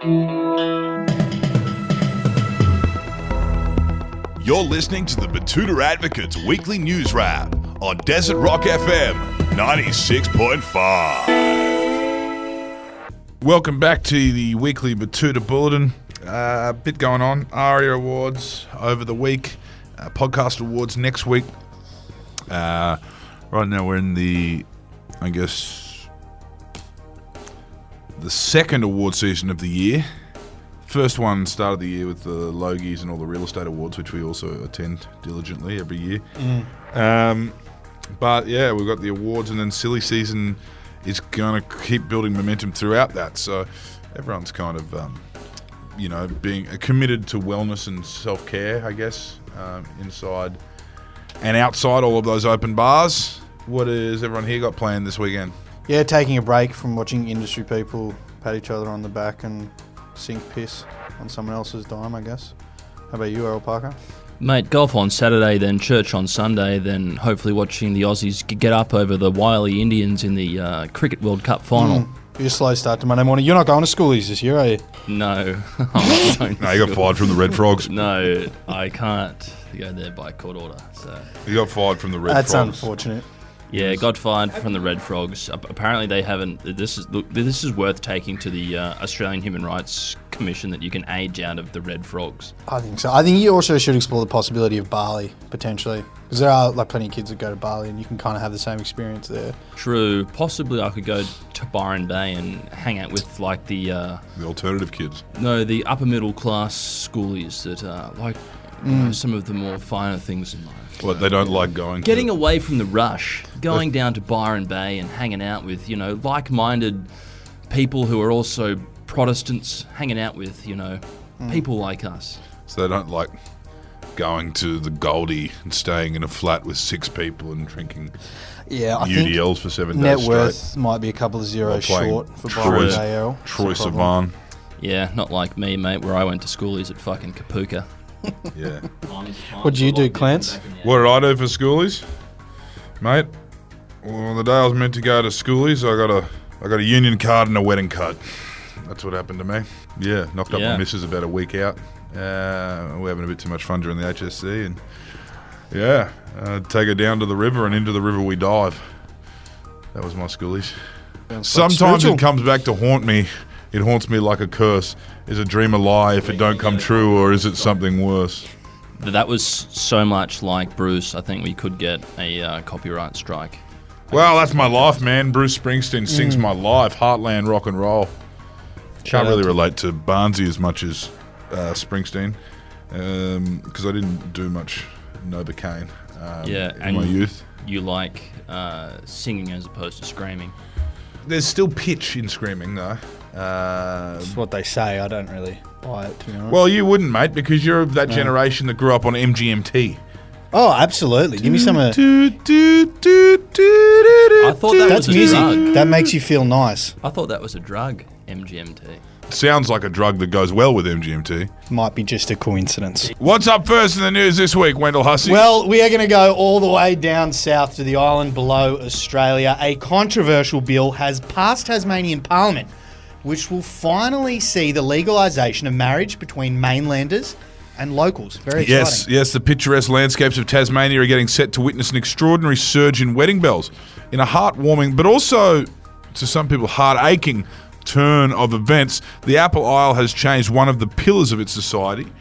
You're listening to the Betoota Advocates Weekly News Wrap on Desert Rock FM 96.5. Welcome back to the weekly Betoota Bulletin. A bit going on. ARIA Awards over the week. Podcast Awards next week. Right now we're in the second award season of the year. First one started the year with the Logies and all the real estate awards, which we also attend diligently every year. But yeah, we've got the awards, and then silly season is going to keep building momentum throughout that. So everyone's kind of, being committed to wellness and self-care, I guess, inside and outside all of those open bars. What has everyone here got planned this weekend? Yeah, taking a break from watching industry people pat each other on the back and sink piss on someone else's dime, I guess. How about you, Errol Parker? Mate, golf on Saturday, then church on Sunday, then hopefully watching the Aussies get up over the wily Indians in the Cricket World Cup final. Be a slow start to Monday morning. You're not going to schoolies this year, are you? No. No, you got fired from the Red Frogs. No, I can't go there by court order. So You got fired from the Red That's Frogs. unfortunate. yeah, got fired from the Red Frogs. Apparently they haven't. This is worth taking to the Australian Human Rights Commission, that you can age out of the Red Frogs. I think so. I think you also should explore the possibility of Bali, potentially. Because there are plenty of kids that go to Bali and you can kind of have the same experience there. True. Possibly I could go to Byron Bay and hang out with the alternative kids. No, the upper middle class schoolies that some of the more finer things in life. What, they don't like going Getting away from the rush, going down to Byron Bay and hanging out with, like-minded people who are also Protestants, hanging out with, people like us. So they don't like going to the Goldie and staying in a flat with 6 people and drinking UDLs for 7 days net straight. worth might be a couple of zeros short for Byron Bay, Errol. Troy Sivan. Yeah, not like me, mate, where I went to schoolies at fucking Kapuka. Yeah. What'd you do, Clance? What did I do for schoolies? Mate, well, the day I was meant to go to schoolies, I got a union card and a wedding card. That's what happened to me. Yeah, knocked up my missus about a week out. We're having a bit too much fun during the HSC, and take her down to the river, and into the river we dive. That was my schoolies. Sometimes it comes back to haunt me. It haunts me like a curse. Is a dream a lie if it don't come true, or is it something worse? That was so much like Bruce. I think we could get a copyright strike. Well, that's my life, man. Bruce Springsteen sings my life. Heartland rock and roll. Can't really relate to Barnsey as much as Springsteen, because I didn't do much Novocaine in my youth. You like singing as opposed to screaming. There's still pitch in screaming, though. That's what they say. I don't really buy it, to be honest. Well, you wouldn't, mate, because you're of that generation that grew up on MGMT. Oh, absolutely. Give me some of... I thought that That's was a music. drug. That makes you feel nice. I thought that was a drug, MGMT. Sounds like a drug that goes well with MGMT. Might be just a coincidence. What's up first in the news this week, Wendell Hussey? Well, we are going to go all the way down south to the island below Australia. A controversial bill has passed Tasmanian Parliament, which will finally see the legalisation of marriage between mainlanders and locals. Very exciting. Yes, the picturesque landscapes of Tasmania are getting set to witness an extraordinary surge in wedding bells in a heartwarming, but also, to some people, heart-aching turn of events. The Apple Isle has changed one of the pillars of its society.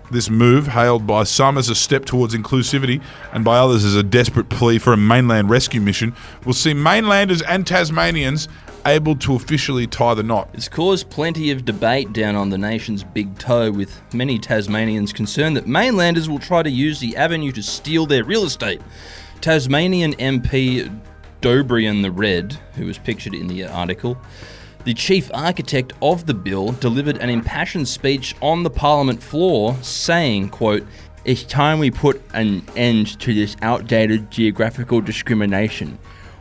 This move, hailed by some as a step towards inclusivity and by others as a desperate plea for a mainland rescue mission, will see mainlanders and Tasmanians able to officially tie the knot. It's caused plenty of debate down on the nation's big toe, with many Tasmanians concerned that mainlanders will try to use the avenue to steal their real estate. Tasmanian MP Dobrian the Red, who was pictured in the article, the chief architect of the bill, delivered an impassioned speech on the Parliament floor saying, quote, "It's time we put an end to this outdated geographical discrimination.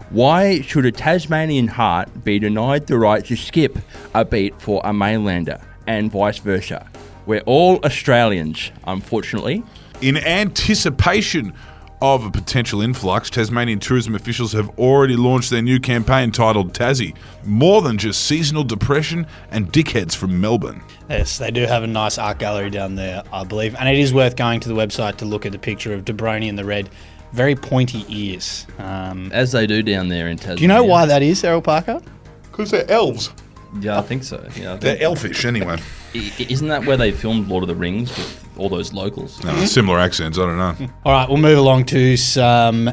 Why should a Tasmanian heart be denied the right to skip a beat for a mainlander, and vice versa? We're all Australians, unfortunately." In anticipation of a potential influx, Tasmanian tourism officials have already launched their new campaign titled Tassie, More Than Just Seasonal Depression and Dickheads from Melbourne. Yes, they do have a nice art gallery down there, I believe. And it is worth going to the website to look at the picture of Debroni in the red. Very pointy ears. As they do down there in Tasmania. Do you know why that is, Errol Parker? Because they're elves. Yeah, I think so. Yeah, They're elfish, anyway. Isn't that where they filmed Lord of the Rings with all those locals? No, similar accents, I don't know. All right, we'll move along to some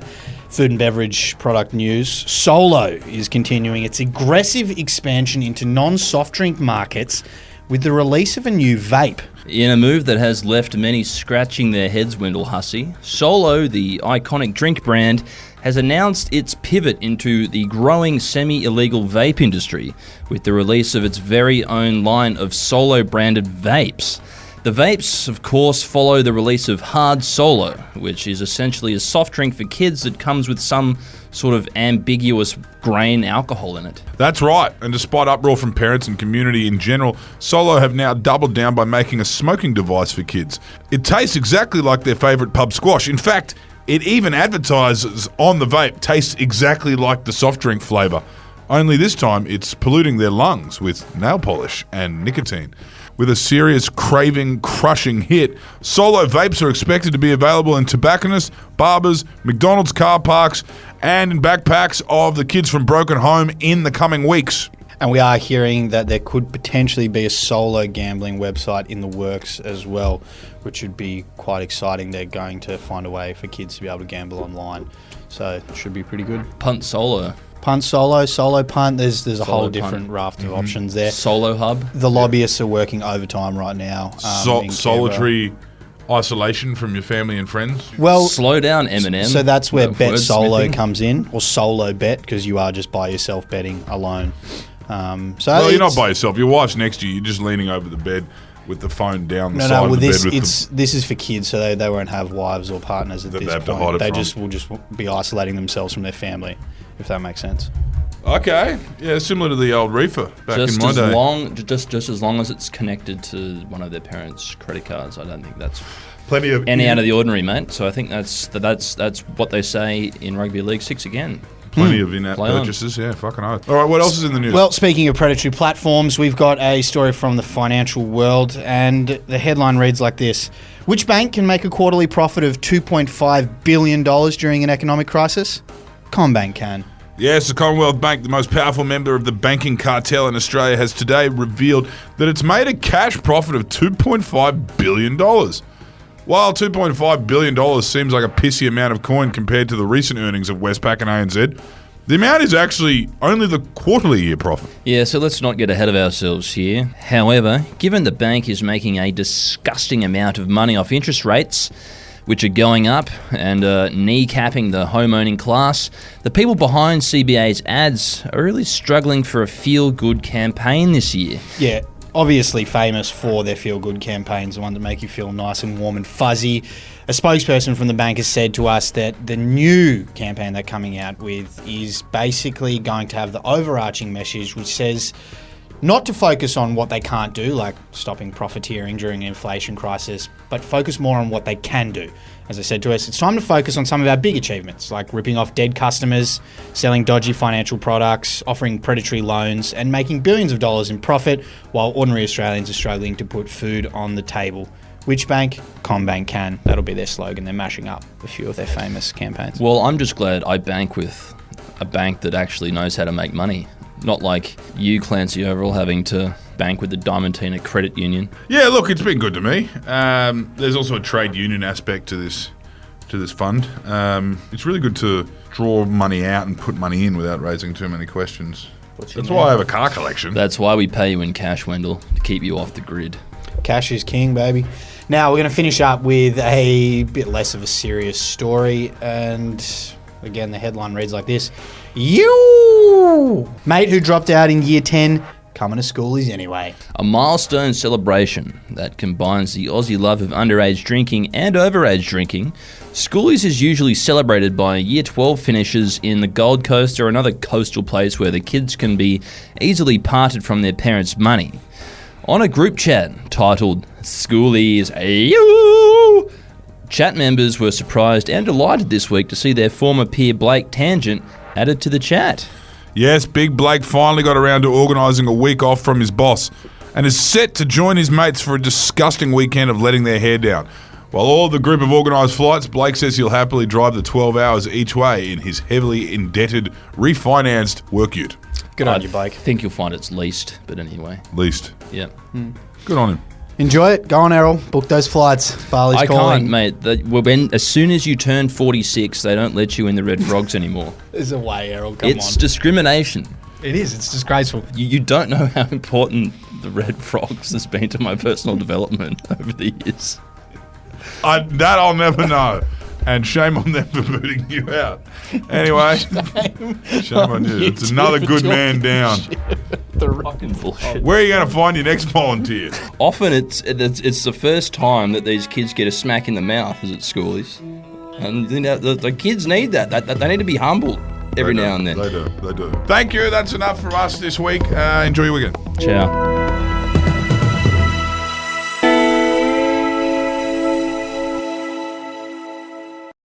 food and beverage product news. Solo is continuing its aggressive expansion into non-soft drink markets with the release of a new vape. In a move that has left many scratching their heads, Wendell Hussey, Solo, the iconic drink brand, has announced its pivot into the growing semi-illegal vape industry with the release of its very own line of Solo-branded vapes. The vapes, of course, follow the release of Hard Solo, which is essentially a soft drink for kids that comes with some sort of ambiguous grain alcohol in it. That's right, and despite uproar from parents and community in general, Solo have now doubled down by making a smoking device for kids. It tastes exactly like their favourite pub squash. In fact, it even advertises on the vape tastes exactly like the soft drink flavour. Only this time it's polluting their lungs with nail polish and nicotine. With a serious craving crushing hit, Solo vapes are expected to be available in tobacconists, barbers, McDonald's car parks, and in backpacks of the kids from Broken Home in the coming weeks. And we are hearing that there could potentially be a Solo gambling website in the works as well, which would be quite exciting. They're going to find a way for kids to be able to gamble online. So it should be pretty good. Punt Solo. Punt Solo, Solo Punt. There's a whole Punt. different raft of options there. Solo Hub. The lobbyists are working overtime right now. In Solitary isolation from your family and friends. Well, Slow down, Eminem. so that's where Bet Solo wordsmithing. comes in, or Solo Bet, because you are just by yourself betting alone. Well, you're not by yourself. Your wife's next to you. You're just leaning over the bed with the phone down the side of the bed. This is for kids, so they won't have wives or partners at That they this have to hide point. it They from. will just be isolating themselves from their family, if that makes sense. Okay, yeah, similar to the old reefer back Just in my as day. just as long as it's connected to one of their parents' credit cards. I don't think that's Plenty of any out of the ordinary, mate. So I think that's what they say in Rugby League 6 again. Plenty of in-app Play on. purchases. Yeah, fucking oath. All right, what else is in the news? Well, speaking of predatory platforms, we've got a story from the financial world, and the headline reads like this. Which bank can make a quarterly profit of $2.5 billion during an economic crisis? CommBank can. Yes, the Commonwealth Bank, the most powerful member of the banking cartel in Australia, has today revealed that it's made a cash profit of $2.5 billion. While $2.5 billion seems like a pissy amount of coin compared to the recent earnings of Westpac and ANZ, the amount is actually only the quarterly year profit. Yeah, so let's not get ahead of ourselves here. However, given the bank is making a disgusting amount of money off interest rates, which are going up and kneecapping the home-owning class, the people behind CBA's ads are really struggling for a feel-good campaign this year. Yeah, obviously famous for their feel-good campaigns, the one that make you feel nice and warm and fuzzy. A spokesperson from the bank has said to us that the new campaign they're coming out with is basically going to have the overarching message which says not to focus on what they can't do, like stopping profiteering during an inflation crisis, but focus more on what they can do. As they said to us, it's time to focus on some of our big achievements, like ripping off dead customers, selling dodgy financial products, offering predatory loans, and making billions of dollars in profit while ordinary Australians are struggling to put food on the table. Which bank? CommBank can. That'll be their slogan. They're mashing up a few of their famous campaigns. Well, I'm just glad I bank with a bank that actually knows how to make money. Not like you, Clancy Overell, having to bank with the Diamantina Credit Union. Yeah, look, it's been good to me. There's also a trade union aspect to this fund. It's really good to draw money out and put money in without raising too many questions. That's why I have a car collection. That's why we pay you in cash, Wendell, to keep you off the grid. Cash is king, baby. Now, we're going to finish up with a bit less of a serious story. And again, the headline reads like this. You! Mate who dropped out in year 10, coming to schoolies anyway. A milestone celebration that combines the Aussie love of underage drinking and overage drinking. Schoolies is usually celebrated by year 12 finishers in the Gold Coast or another coastal place where the kids can be easily parted from their parents' money. On a group chat titled Schoolies, you! Chat members were surprised and delighted this week to see their former peer Blake Tangent added to the chat. Yes, Big Blake finally got around to organising a week off from his boss and is set to join his mates for a disgusting weekend of letting their hair down. While all of the group have organised flights, Blake says he'll happily drive the 12 hours each way in his heavily indebted, refinanced work ute. Good on you, Blake. I think you'll find it's leased, but anyway. Least. Yeah. Good on him. Enjoy it. Go on, Errol. Book those flights. Barley's I calling. can't, mate. As soon as you turn 46, they don't let you in the Red Frogs anymore. There's a way, Errol. Come It's on. discrimination. It is. It's disgraceful. You don't know how important the Red Frogs has been to my personal development over the years. That I'll never know. And shame on them for booting you out. Anyway, shame on you. It's another good man down. The Fucking bullshit. Where are you going to find your next volunteer? Often it's the first time that these kids get a smack in the mouth as at schoolies. And you know, the kids need that. They need to be humbled every now and then. They do. Thank you. That's enough from us this week. Enjoy your weekend. Ciao.